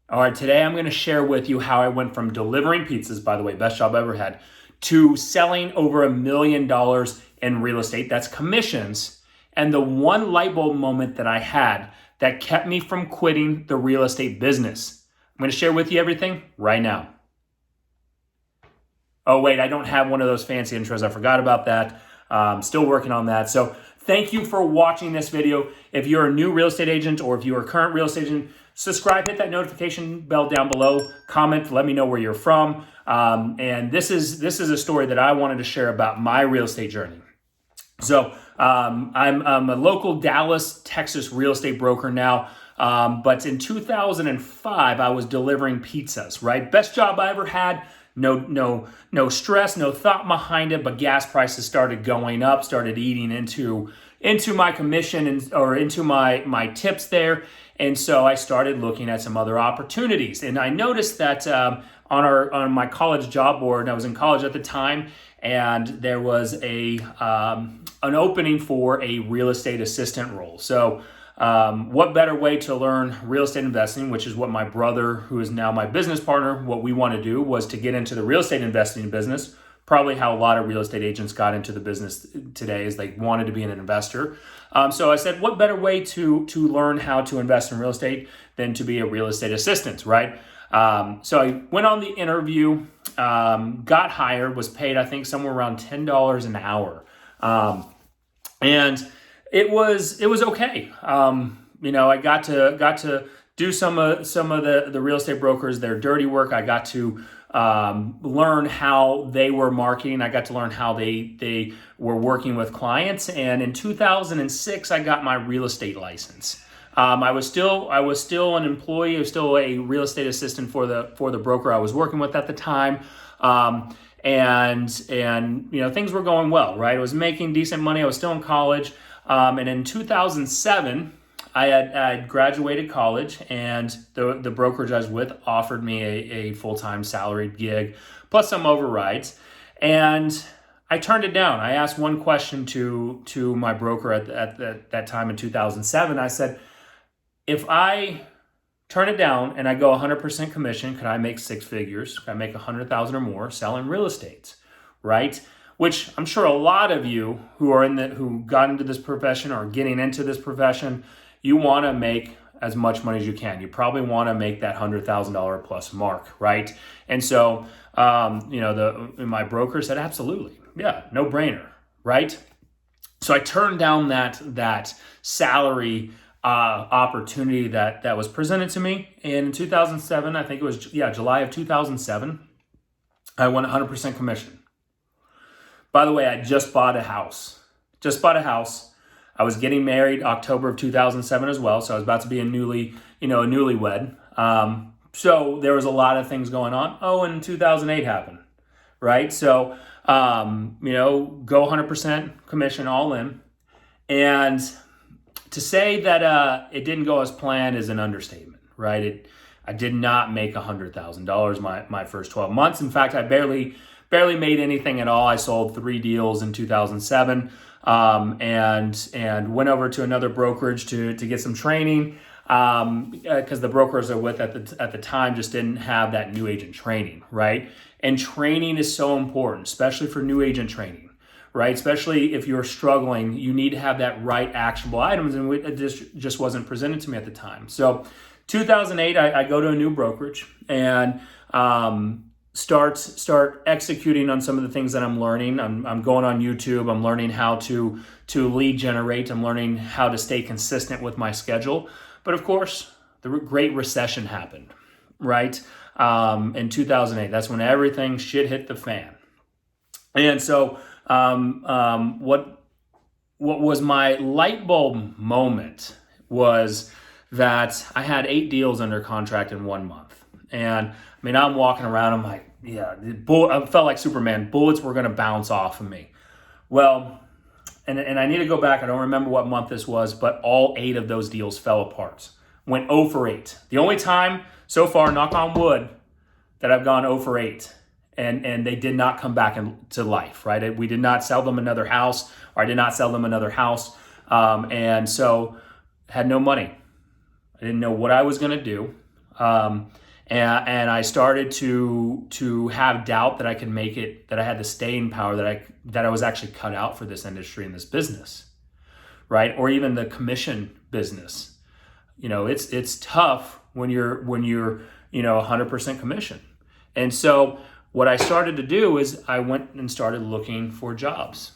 All right, today I'm going to share with you how I went from delivering pizzas, by the way, best job I ever had, to selling over $1 million in real estate. That's commissions. And the one light bulb moment that I had that kept me from quitting the real estate business. I'm going to share with you everything right now. Oh, wait, I don't have one of those fancy intros. I forgot about that. Still working on that. So thank you for watching this video. If you're a new real estate agent or if you're a current real estate agent, subscribe, hit that notification bell down below, comment, let me know where you're from. And this is a story that I wanted to share about my real estate journey. So I'm a local Dallas, Texas real estate broker now. But in 2005, I was delivering pizzas, right? Best job I ever had. No stress, no thought behind it, but gas prices started going up, started eating into my commission or into my tips there. And so I started looking at some other opportunities. And I noticed that on my college job board, I was in college at the time, and there was an opening for a real estate assistant role. So what better way to learn real estate investing, which is what my brother, who is now my business partner, what we want to do was to get into the real estate investing business. Probably how a lot of real estate agents got into the business today is they wanted to be an investor. So I said, what better way to learn how to invest in real estate than to be a real estate assistant, right? So I went on the interview, got hired, was paid, I think, somewhere around $10 an hour. And it was okay. I got to do some of the real estate brokers, their dirty work. I got to learn how they were marketing. I got to learn how they were working with clients. And in 2006, I got my real estate license. I was still an employee. I was still a real estate assistant for the broker I was working with at the time. And things were going well, right? I was making decent money. I was still in college. And in 2007, I had graduated college, and the brokerage I was with offered me a full-time salaried gig, plus some overrides. And I turned it down. I asked one question to my broker at that time in 2007. I said, if I turn it down and I go 100% commission, could I make six figures? Could I make 100,000 or more selling real estate, right? Which I'm sure a lot of you who got into this profession or getting into this profession, you want to make as much money as you can. You probably want to make that $100,000 plus mark, right? And so, my broker said, absolutely, yeah, no brainer, right? So I turned down that salary opportunity that was presented to me. And in 2007, I think it was July of 2007, I went 100% commission. By the way, I just bought a house. I was getting married October of 2007 as well. So I was about to be a newlywed. So there was a lot of things going on. Oh, and 2008 happened, right? So, go 100% commission all in. And to say that it didn't go as planned is an understatement, right? I did not make $100,000 my first 12 months. In fact, I barely made anything at all. I sold 3 deals in 2007, and went over to another brokerage to get some training, because the brokers I was with at the time just didn't have that new agent training, right? And training is so important, especially for new agent training, right? Especially if you're struggling, you need to have that right actionable items, and it just wasn't presented to me at the time. So 2008, I go to a new brokerage and start executing on some of the things that I'm learning. I'm going on YouTube. I'm learning how to lead generate. I'm learning how to stay consistent with my schedule. But of course, the Great Recession happened, right? In 2008, that's when everything shit hit the fan. And so, what was my light bulb moment was that I had 8 deals under contract in 1 month. And I'm walking around, I'm like, I felt like Superman. Bullets were going to bounce off of me. Well, and I need to go back. I don't remember what month this was, but all 8 of those deals fell apart. Went 0 for 8. The only time so far, knock on wood, that I've gone 0 for 8. And they did not come back into life, right? We did not sell them another house, or I did not sell them another house. And so had no money. I didn't know what I was going to do. And I started to have doubt that I could make it, that I had the staying power, that I was actually cut out for this industry and this business, right? Or even the commission business. It's tough when you're 100% commission. And so what I started to do is I went and started looking for jobs,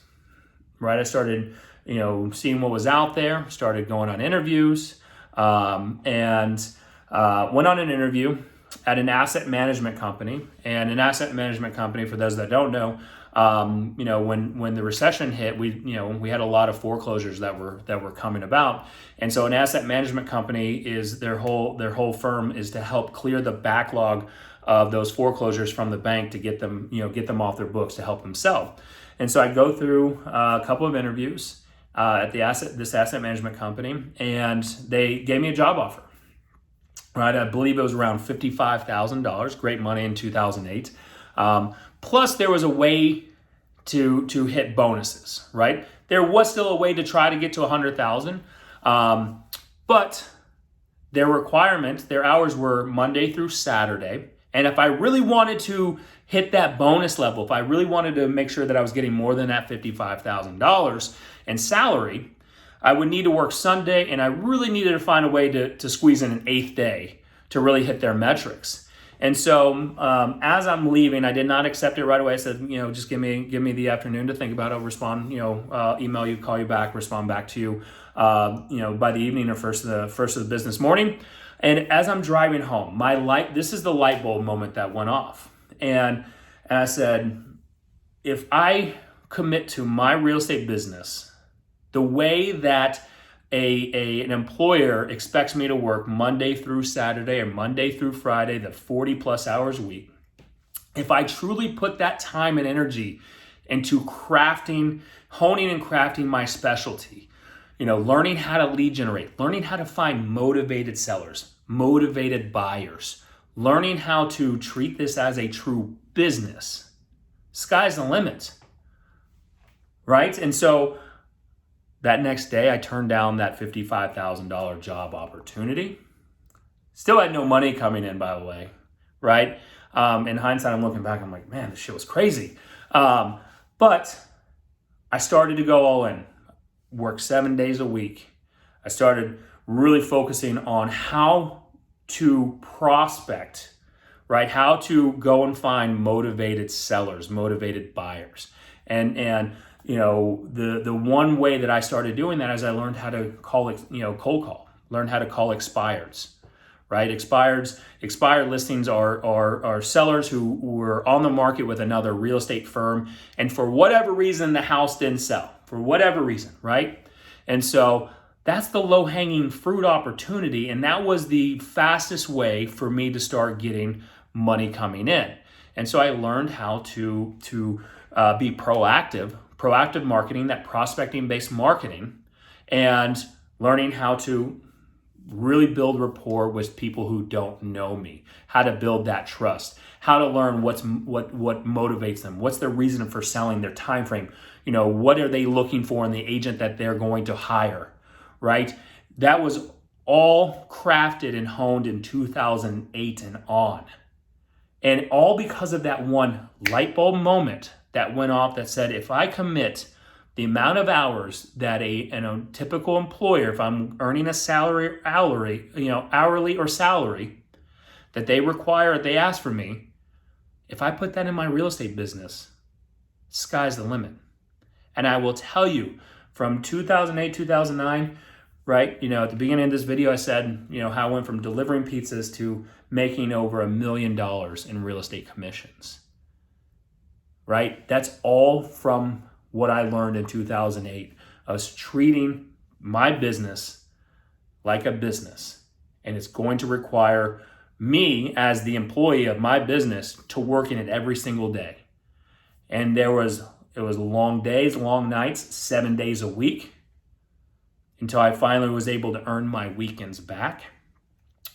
right? I started, seeing what was out there, started going on interviews, and went on an interview at an asset management company. And an asset management company, for those that don't know, when the recession hit, we had a lot of foreclosures that were coming about. And so an asset management company is their whole firm is to help clear the backlog of those foreclosures from the bank to get them off their books to help them sell. And so I go through a couple of interviews at this asset management company, and they gave me a job offer. Right, I believe it was around $55,000, great money in 2008. Plus, there was a way to hit bonuses. Right, there was still a way to try to get to 100,000, but their hours were Monday through Saturday. And if I really wanted to hit that bonus level, if I really wanted to make sure that I was getting more than that $55,000 in salary, I would need to work Sunday, and I really needed to find a way to squeeze in an 8th day to really hit their metrics. And so as I'm leaving, I did not accept it right away. I said, just give me the afternoon to think about it. I'll respond, email you, call you back, respond back to you, by the evening or first of the business morning. And as I'm driving home, this is the light bulb moment that went off. And I said, if I commit to my real estate business the way that an employer expects me to work Monday through Saturday or Monday through Friday, the 40 plus hours a week, if I truly put that time and energy into honing and crafting my specialty, learning how to lead generate, learning how to find motivated sellers, motivated buyers, learning how to treat this as a true business, sky's the limit, right? And so that next day, I turned down that $55,000 job opportunity. Still had no money coming in, by the way, right? In hindsight, I'm looking back, I'm like, man, this shit was crazy. But I started to go all in, work 7 days a week. I started really focusing on how to prospect, right? How to go and find motivated sellers, motivated buyers. And the one way that I started doing that is I learned how to cold call, learn how to call expireds, right? Expired listings are sellers who were on the market with another real estate firm, and for whatever reason, the house didn't sell, for whatever reason, right? And so that's the low-hanging fruit opportunity, and that was the fastest way for me to start getting money coming in. And so I learned how to be proactive marketing, that prospecting-based marketing, and learning how to really build rapport with people who don't know me, how to build that trust, how to learn what motivates them, what's their reason for selling, their time frame, what are they looking for in the agent that they're going to hire, right? That was all crafted and honed in 2008 and on. And all because of that one light bulb moment that went off that said, if I commit the amount of hours that a typical employer, if I'm earning a salary, hourly or salary, that they ask for me, if I put that in my real estate business, sky's the limit. And I will tell you, from 2008, 2009, right, at the beginning of this video, I said, how I went from delivering pizzas to making over $1 million in real estate commissions. Right? That's all from what I learned in 2008. I was treating my business like a business, and it's going to require me as the employee of my business to work in it every single day. And it was long days, long nights, 7 days a week, until I finally was able to earn my weekends back,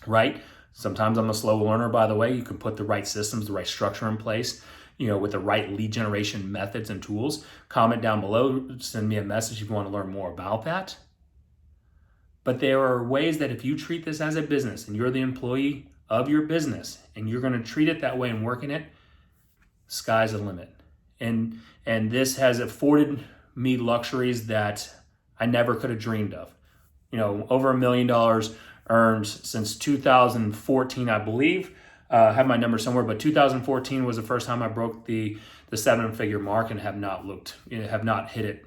right? Sometimes I'm a slow learner, by the way. You can put the right systems, the right structure in place, with the right lead generation methods and tools. Comment down below, send me a message if you want to learn more about that. But there are ways that if you treat this as a business and you're the employee, of your business and you're going to treat it that way and work in it, sky's the limit. And this has afforded me luxuries that I never could have dreamed of. Over $1 million earned since 2014, I believe. I have my number somewhere, but 2014 was the first time I broke the 7-figure mark and have not hit it.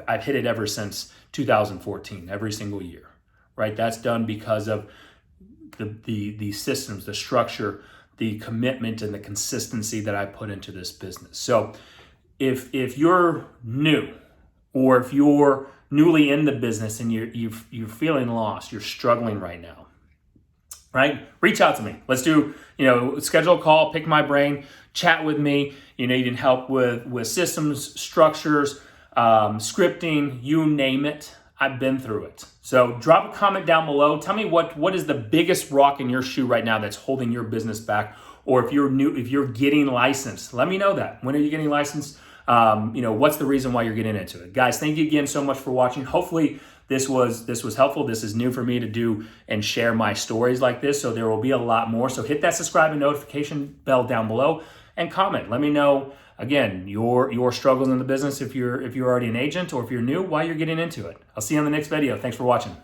I've hit it ever since 2014, every single year, right? That's done because of the systems, the structure, the commitment, and the consistency that I put into this business. So if you're new, or if you're newly in the business and you're feeling lost, you're struggling right now, right? Reach out to me. Let's do, schedule a call, pick my brain, chat with me. You need help with systems, structures, scripting, you name it. I've been through it. So drop a comment down below. Tell me what is the biggest rock in your shoe right now that's holding your business back. Or if you're getting licensed, let me know that. When are you getting licensed? What's the reason why you're getting into it? Guys, thank you again so much for watching. Hopefully this was helpful. This is new for me to do and share my stories like this. So there will be a lot more. So hit that subscribe and notification bell down below and comment. Let me know, again, your struggles in the business if you're already an agent, or if you're new, why you're getting into it. I'll see you on the next video. Thanks for watching.